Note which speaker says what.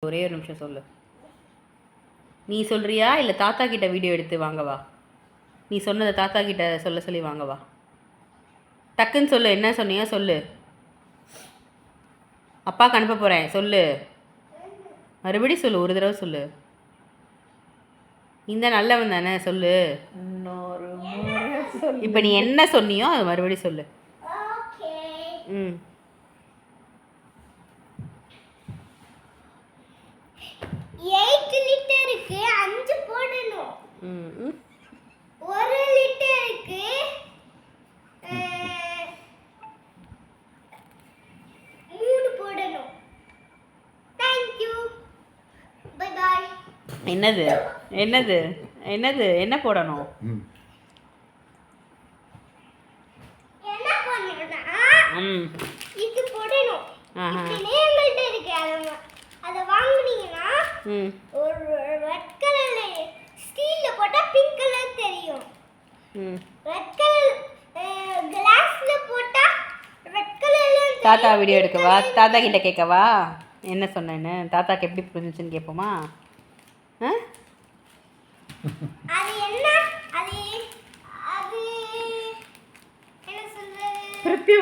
Speaker 1: ஒரே ஒரு நிமிஷம் சொல்லு. நீ சொல்றியா இல்லை தாத்தா கிட்ட வீடியோ எடுத்து வாங்கவா? நீ சொன்னதை தாத்தா கிட்ட சொல்ல சொல்லி வாங்கவா? டக்குன்னு சொல்லு, என்ன சொன்னியோ சொல்லு. அப்பாவுக்கு அனுப்ப போகிறேன் சொல்லு. மறுபடியும் சொல்லு, ஒரு தடவை சொல்லு. இந்த நல்லவன் தானே சொல்லு. இப்போ நீ என்ன சொன்னியோ அது மறுபடியும் சொல்லு. ம்
Speaker 2: 8 லிட்டருக்கு 5 போடணும். 1 லிட்டருக்கு 3 போடணும். Thank you. Bye bye.
Speaker 1: என்னது என்னது என்னது என்ன போடணும்?
Speaker 2: என்ன பண்ணனும்னா இது போடணும். இது நேங்கள்ட்ட இருக்கு. அத வாங்குனீங்கன்னா ஒரு ரெட் கலர்ல ஸ்டீல்ல போட்டா பிங்க் கலர் தெரியும். ரெட் கலர் கிளாஸ்ல போட்டா ரெட் கலர்ல தெரியும்.
Speaker 1: தாத்தா வீடியோ எடுக்கவா? தாத்தா கிட்ட கேட்கவா என்ன சொன்னேன்னு? தாத்தாக்கு எப்படி புரிஞ்சுச்சுன்னு கேட்போமா?
Speaker 2: அது என்ன அது அது என்ன சொல்றது?